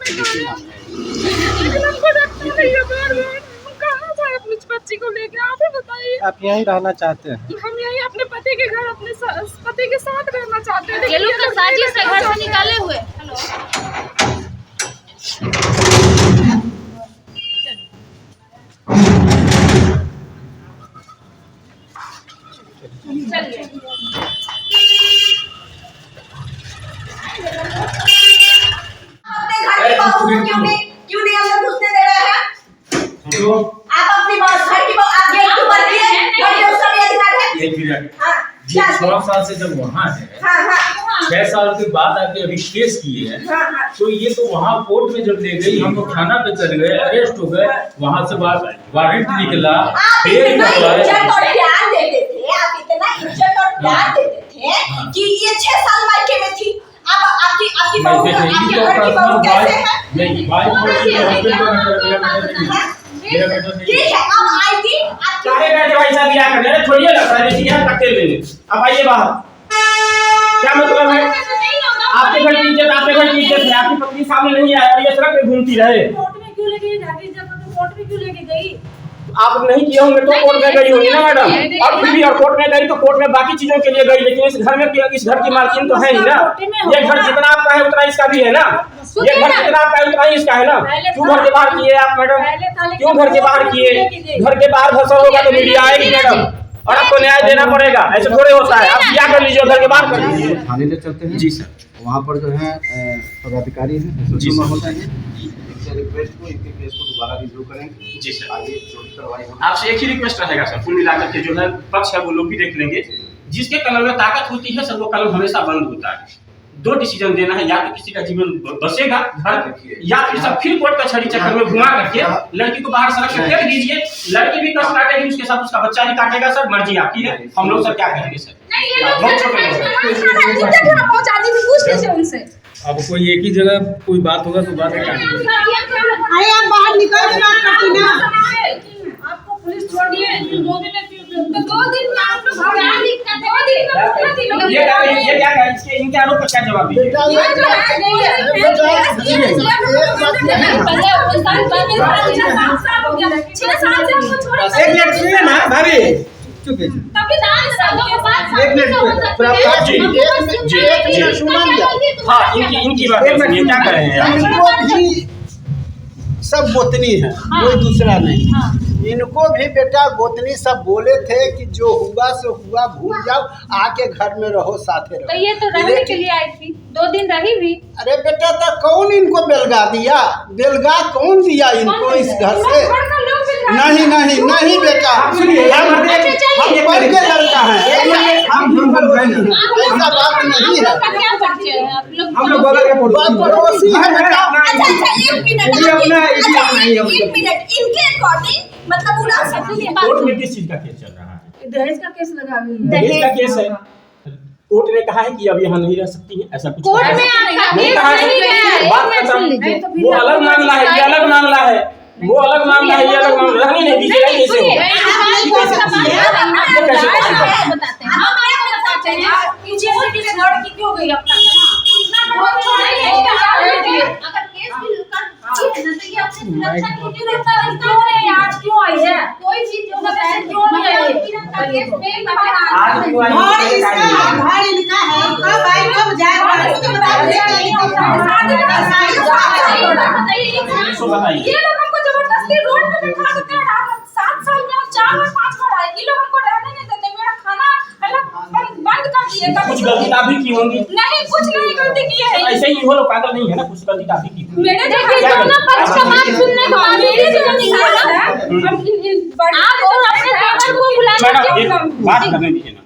लेकिन हमको रखता नहीं है बार-बार। हम कहाँ जाए अपनी बच्ची को लेके, आप ही बताइए। आप यहीं रहना चाहते हैं? हम यहीं अपने पति के घर अपने पति के साथ रहना चाहते हैं। ये लोग तो साजिश से घर से निकाले हुए। हेलो चलिए क्यों नहीं अंदर घुसने दे रहे हैं? आप अपनी बात घर की आप गेट के ऊपर दिए, घर के उसका भी अधिकार है। एक मिनट, ये 6 साल से जब वहाँ है, 6 साल के बाद आके अभी केस किए हैं, तो ये तो वहाँ कोर्ट में जब ले गई, हम लोग थाना पे चले गए, अरेस्ट हो गए, वहाँ से वारंट निकला, आप इतना इज्जत और प्यार देते थे, आप इतना इज्जत और प्यार देते थे कि ये 6 साल मायके में थी। अब आपकी बहू आपके घर की बहू कैसे है? ठीक है, अब आएगी चाहे बैठे भाई साहब क्या करने छोड़िए ना, पहले की है कट्टे लेने। अब आइए बाहर, क्या मतलब है? आपके घर की इज्जत, आपके घर की इज्जत है, आपकी पत्नी सामने नहीं आया, ये सड़क पे घूमती रहे। कोर्ट में क्यों लेके जाती जब तो कोर्ट में क्यों लेके गई? आप नहीं किए होंगे तो कोर्ट में गई होगी ना मैडम, और फिर भी और कोर्ट में गई तो कोर्ट में बाकी चीजों के लिए गई, लेकिन इस घर में इस घर की मालकिन तो है ही ना। ये घर जितना आपका है उतना इसका भी है ना, ये घर जितना आपका है उतना ही इसका है ना। क्यों घर के बाहर किए आप मैडम, क्यों घर के बाहर किए? घर के बाहर भसड़ होगा तो मीडिया आएगी मैडम, और आपको न्याय देना पड़ेगा, ऐसे थोड़े होता है। आप क्या कर लीजिए, घर के बाहर कर लीजिए। थाने ले चलते हैं। जी सर, वहाँ पर जो है पदाधिकारी हैं, जी सर, होता है, इनसे रिक्वेस्ट को इनके केस को दोबारा रिव्यू करेंगे। जी सर, आगे जो भी कार्रवाई होगी आपसे एक ही रिक्वेस्ट रहेगा सर, कुल मिलाकर के जो है पक्ष है वो लोग भी देख लेंगे। जिसके कलम में ताकत होती है सर, वो कलम हमेशा बंद होता है। 2 डिसीजन देना है, या तो किसी का जीवन बचेगा घर, या फिर सब फिर कोर्ट का छड़ी चक्कर में घुमा करके लड़की को बाहर सड़क पे फेंक दीजिए। लड़की भी कष्ट काटेगी, उसके साथ उसका बच्चा भी काटेगा सर, मर्जी आपकी है। हम लोग सर क्या कहेंगे सर? पहुंचाती थी, पूछ लीजिए उनसे। अब कोई एक ही जगह कोई बात होगा तो बात है क्या? अरे आप बाहर निकल के बात करती ना। आपको पुलिस छोड़ दिए 2 दिन में, तो 2 दिन में आप लोग क्या दिक्कत है? 2 दिन में ये क्या है, इसके इनके आरोप का क्या जवाब दीजिए? एक मिनट सुनिए ना भाभी, चुप है। हाँ, इनकी बात सुनिए, क्या कह रहे हैं आप? सब गोतनी है, कोई दूसरा नहीं। इनको भी बेटा गोतनी सब बोले थे कि जो हुआ सो हुआ, भूल जाओ, आके घर में रहो, साथे रहो। तो ये तो रहने के लिए आई थी, 2 दिन रही भी। अरे बेटा तो कौन इनको बेलगा दिया? बेलगा कौन दिया इनको इस घर से? नहीं नहीं नहीं बेटा, हम पढ़ के लड़का है, ऐसा बात नहीं है। क्या करते हैं आप लोग? हम लोग बगल के पड़ोसी है बेटा। अच्छा एक मिनट, इनके अकॉर्डिंग मतलब कोर्ट में किस चीज का केस चल रहा है? दहेज का केस लगा हुई है। दहेज का केस है। कोर्ट ने कहा है कि अब यहाँ नहीं रह सकती है, ऐसा कुछ कोर्ट कहा में है? आपका नहीं केस कहा है। नहीं है। बात खत्म। वो अलग मामला है, ये अलग मामला है, वो अलग मामला है, ये अलग मामला। रहने नहीं दीजिए, कैसे हो? लड़की क्यों गई अपना आज क्यों आई है? कोई चीज जो बताए क्यों नहीं आई? बताइए। ये लोग हमको जबरदस्ती रोड पे बिठा देते हैं। 7 साल में हम 4 और 5 बार आए, ये लोग हमको रहने नहीं देते। मेरा खाना बंद कर दिए। कुछ गलती आप भी की होंगी। नहीं, कुछ नहीं गलती की है। ऐसे ही वो लोग पागल नहीं है ना, कुछ गलती आप भी की होंगी। मेरे जो दोनों पक्ष का बात सुनने के बाद मेरे जो निकाला आप आप और अपने देवर को बुलाने मैडम एक बात करने दीजिए ना।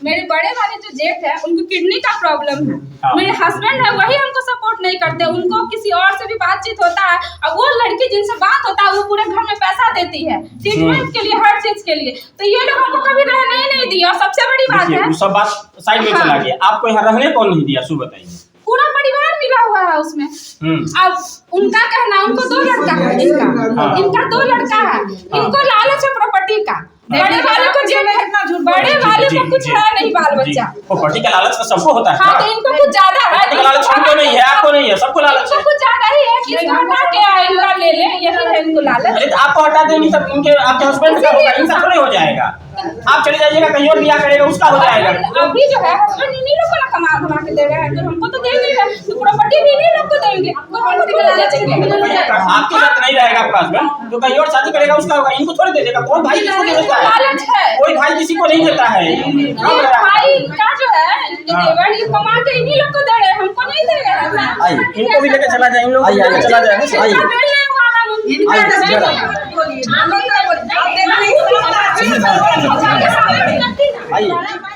मेरे बड़े वाले जो जेठ है उनको किडनी का प्रॉब्लम है। हाँ। मेरे हस्बैंड है वही हमको सपोर्ट नहीं करते, उनको किसी और से भी बातचीत होता है, और वो लड़की जिनसे बात होता है वो पूरे घर में पैसा देती है ट्रीटमेंट के लिए, हर चीज के लिए। तो ये लोग हमको कभी रहने ही नहीं दिया। और सबसे बड़ी बात है, वो सब बात साइड में चला गया, आपको यहाँ रहने कौन नहीं दिया, सु बताइए। पूरा परिवार मिला हुआ है उसमें। अब उनका कहना, उनको 2 लड़का है, इनका 2 लड़का है, इनको लालच है प्रॉपर्टी का। बड़े वाले को बड़े वाले को कुछ है नहीं बाल बच्चा। प्रॉपर्टी का लालच तो सबको होता है। हाँ तो इनको कुछ ज्यादा है। प्रॉपर्टी का लालच हमको नहीं है, आपको नहीं है, सबको लालच है। कुछ ज्यादा ही है कि इसको हटा के इनका ले ले, यही है इनको लालच। अरे तो आपको हटा देंगे सब, इनके आपके हस्बैंड का होगा, इनका थोड़ी हो जाएगा। आप चले जाइएगा कहीं और बियाह करेगा, उसका हो जाएगा। अभी जो है हस्बैंड इन्हीं लोग को ना कमा के दे रहे हैं, तो हमको तो देंगे ही, तो प्रॉपर्टी भी इन्हीं लोग को देंगे, हमको आपके साथ नहीं रहेगा आपका हस्बैंड, तो कहीं और शादी करेगा उसका होगा, इनको थोड़ी दे देगा। कौन भाई किसी को नहीं देता है, कोई भाई किसी को नहीं देता है। भाई का जो है इनके देवर ये कमा के इन्हीं लोग को दे रहे हैं, हमको नहीं दे रहे हैं। इनको भी लेके चला जाए, इन लोग लेके चला जाए।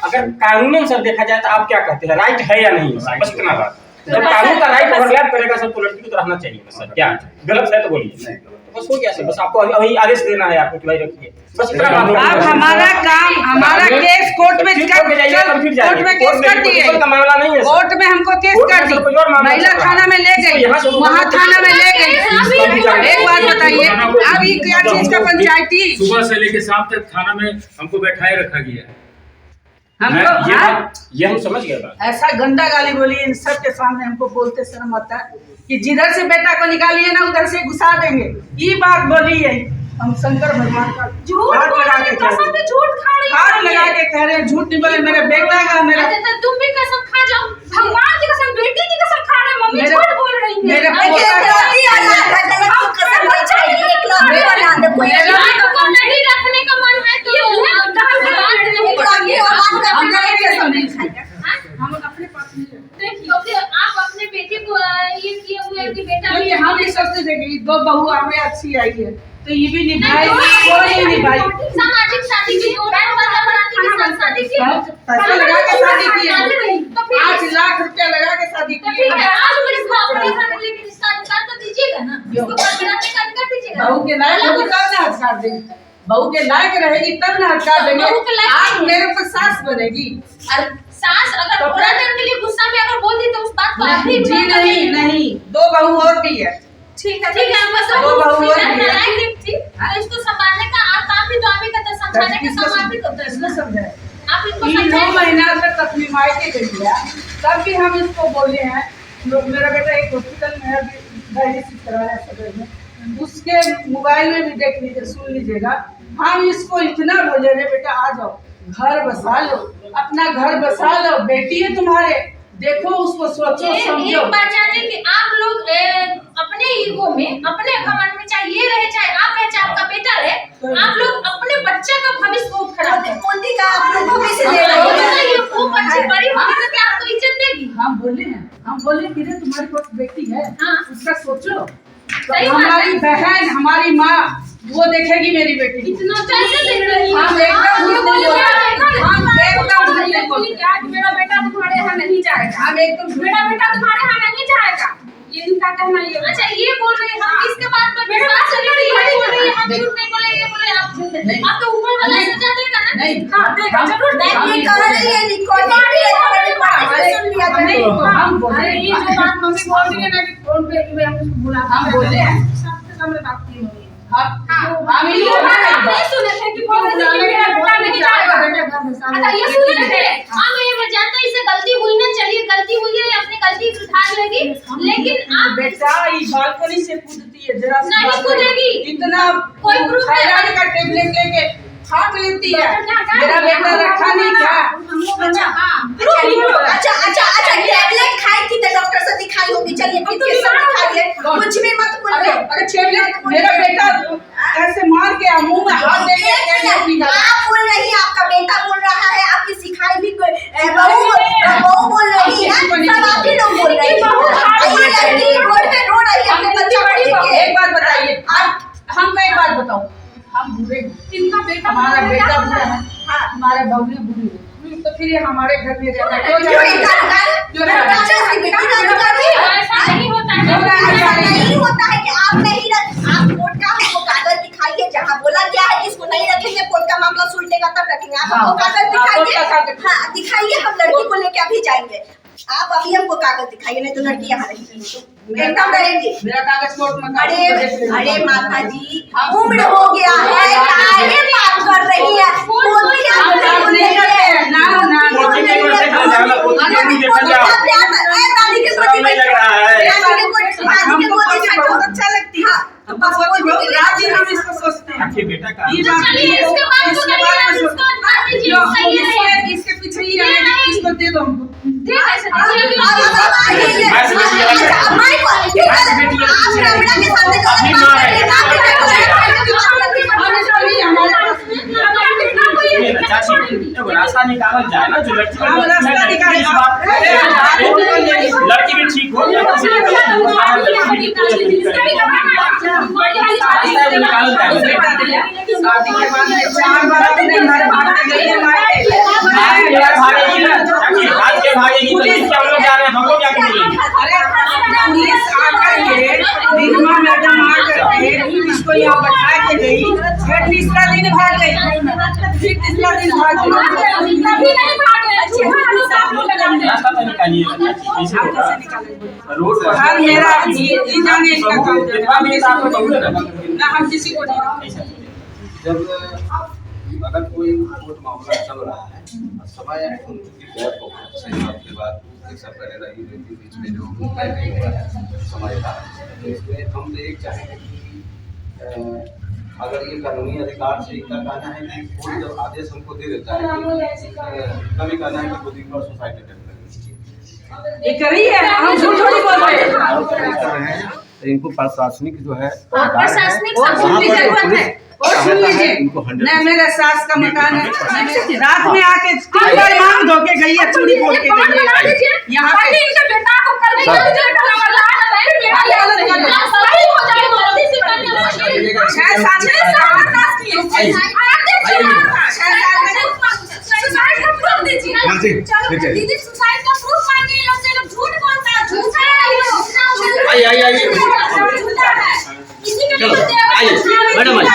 अगर कानून सर देखा जाए तो आप क्या कहते हैं, राइट है या नहीं? बस इतना बात। जब कानून का राइट ओवरलैप करेगा सर तो लड़की को तो रहना चाहिए सर। क्या गलत है तो बोलिए, बस हो गया सर। बस आपको अभी आदेश देना है आपको कि भाई रखिए, बस इतना बात। आप हमारा काम, हमारा केस कोर्ट में केस कर दिए, कोर्ट का मामला नहीं है, कोर्ट में हमको केस कर दी, महिला थाना में ले गई, वहाँ थाना में ले गई। एक बात बताइए, अब ये क्या चीज का पंचायती? सुबह से लेके शाम तक थाना में हमको बैठाए रखा गया है। हमको ये हम समझ गए बात। ऐसा गंदा गाली बोली इन सब के सामने, हमको बोलते शर्म आता है कि जिधर से बेटा को निकालिए ना उधर से घुसा देंगे। ये बात बोली है, हम शंकर भगवान का हाथ लगा के कह रहे हैं, झूठ नहीं बोले। मेरे बेटा का मेरा तुम भी कसम खा जाओ, भगवान की कसम, बेटी की कसम खा रहे, मम्मी झूठ बोल रही है। मेरे नहीं रखने का मन है तो हम अपने पास देखिए, आप अपने बेटे को ये किए हुए कि बेटा क्योंकि हम भी सोचते थे कि दो बहू हमें अच्छी आई है तो ये भी निभाई, कोई नहीं निभाई। सामाजिक शादी की शादी की पैसा लगा के शादी की है, 5 लाख रुपया लगा के शादी की ठीक है। है। आज मेरे को अपने घर में लेके रिश्ता निकाल तो दीजिएगा ना, इसको कराने का कर दीजिएगा। बहू के लायक होगी तब ना हथियार देंगे, बहू के लायक रहेगी तब ना हथियार देंगे। आज मेरे ऊपर सास बनेगी। और सास अगर थोड़ा देर के लिए गुस्सा में अगर बोल दी तो उस बात को आप भी जी नहीं, 2 बहू और भी है। ठीक है, हम बस दो बहू और भी है। तो इसको संभालने का आप काम भी, तो आप ही करते, समझाने का काम आप ही करते हैं ना। समझाए आप इनको 9 समझाइए। महीना तक अपनी मायके गई है, तब भी हम इसको बोले हैं। मेरा बेटा एक हॉस्पिटल में है, डायलिसिस कराया सदर में, उसके मोबाइल में भी देख लीजिए, सुन लीजिएगा। हम इसको इतना बोले रे बेटा आ जाओ, घर बसा लो, अपना घर बसा लो, बेटी है तुम्हारे, देखो उसको सोचो समझो। एक बात जानिए कि आप लोग अपने ईगो में, अपने घमंड में, चाहे ये रहे चाहे आप रहे चाहे आपका बेटा रहे, आप लोग अपने बच्चे का भविष्य बहुत खराब है। मोदी का अपने भविष्य दे रहे हैं। वो बच्ची बड़ी होगी तो क्या आपको इज्जत देगी? हम बोले कि रे तुम्हारे पास बेटी है, हाँ। उसका सोचो। सही बात हमारी बहन, हमारी माँ, वो देखेगी मेरी बेटी को। इतना कैसे देख रही है? हम एकदम झूठ नहीं बोल रहे, हम एकदम झूठ नहीं बोल रहे। मेरा बेटा तुम्हारे यहाँ नहीं जाएगा, हम एकदम मेरा बेटा तुम्हारे यहाँ नहीं जाएगा, ये इनका कहना ये। अच्छा, ये बोल रहे हैं, हम किसके बात पर विश्वास कर रहे हैं? ये बोल रहे हैं हम झूठ नहीं बोले, ये बोले आप झूठ नहीं। आप तो ऊपर वाला सजा देगा ना? नहीं, हाँ देगा, जरूर देगा। ये कह रही है रिकॉर्डिंग सुन लिया था। नहीं, हम बोले अरे ये जो बात मम्मी बोल रही है ना कि फोन पे कि हम उसको बुला, हम बोले हैं। सबसे सामने बात की हुई है। हम ये ये बात आप नहीं सुने थे कि बोल रहे थे कि मेरा बेटा नहीं जाएगा। अच्छा ये सुने थे? हाँ, मैं जानता हूँ इससे गलती हुई ना, चलिए गलती हुई है, अपनी गलती सुधार लेगी, लेकिन आप बेटा ये बालकनी से कूदती है, जरा सी नहीं बात कूदेगी। इतना कोई प्रूफ है? थायराइड का टेबलेट लेके खाट लेती है। मेरा बेटा रखा नहीं था। अच्छा टैबलेट खाई थी तो डॉक्टर से दिखाई होगी। चलिए फिर सब दिखाइए, कुछ भी मत बोलिए। अरे टेबलेट मेरा बेटा ऐसे मार के मुंह में हाथ दे के टेबलेट निकाला। आप बोल रही है, आपका बेटा बोल रहा है, आपकी सिखाई भी बहू बोल रही है, सब आप ही लोग बोल रही है। ये लड़की रोड पे रो रही है अपने बच्चा को लेके। एक बात बताइए, हम एक बात बताओ, हम बुरे हैं, इनका बेटा हमारा बेटा बुरा है, हमारे बहू बुरी है, तो फिर ये हमारे घर में रहना क्यों क्यों चाहिए? क्यों ऐसा नहीं होता है। ऐसा नहीं होता है कि आप नहीं आप कोर्ट का हमको कागज दिखाइए, जहाँ बोला गया है कि इसको नहीं रखेंगे, कोर्ट का मामला सुलटेगा तब रखेंगे। आप हमको कागज दिखाइए। हाँ दिखाइए, हम लड़की को लेके अभी जाएंगे। आप अभी हमको कागज दिखाइए, नहीं तो लड़की यहाँ रहेगी, एकदम रहेंगी। मेरा कागज कोर्ट में। अरे माता जी, उम्र हो गया है, आप कर रही है पोती आप नहीं करते हैं ना ना पोती के ऊपर देखा जाएगा, पोती के ऊपर देखा जाएगा। दादी के शर्म नहीं लग रहा है। हमको पोती बहुत अच्छा लगती है। बस पोती बहुत रात दिन हम इसको सोचते हैं। आखिर बेटा का ये बात चलिए इसके बाद तो करिए, इसको हटा दीजिए, सही है। इसके पीछे ही आएगा, इसको दे दो हमको। दे कैसे दीजिए? चाची देखो रास्ता निकाला जाए ना, जो लड़की हम रास्ता निकालें। लड़की भी ठीक हो, शादी के बाद में 4 बार अपने घर भाग के गई है मायके। भागेगी ना चाची, आज के भागेगी तो इसके हम लोग जा रहे हैं, हम लोग जाके मिलेंगे। अरे पुलिस आकर के निगमा मैडम आकर के इसको यहाँ बैठा के गई, फिर तीसरा दिन भाग गई, फिर तीसरा दिन भाग गई। रास्ता तो निकालिए चाची, कैसे होगा? रोड पर हर मेरा ये जाने इसका काम है। इतना भी आप लोग बोले ना ना हम किसी को नहीं। जब अगर कोई कोर्ट मामला चल रहा है, समय गैप हो गया 6 साल के बाद, 1 साल पहले रही रहती, बीच में जो तय नहीं हुआ है समय था, तो इसमें हम तो एक चाहेंगे कि अगर ये कानूनी अधिकार से इनका कहना है कि कोर्ट जब आदेश हमको दे देता है, कभी कहना है कि खुद ही सोसाइटी टेंडर ये करी है, हम झूठ थोड़ी बोल रहे हैं। कर रहे हैं, तो इनको प्रशासनिक जो है प्रशासनिक और सुन लीजिए बात है, और सुन लीजिए, इनको 100 न मेरा सास का मकान है, रात में आके 3 बार मांग धो के गई है, चूड़ी फोड़ के गई है यहाँ पे। इनके बेटा को कल नहीं सर। कर दिया दीदी सुसाइड का प्रूफ मांगे, ये लोग झूठ बोलता है, झूठा है। आइए झूठा है। किसी के चलो, आइए, मैडम आइए।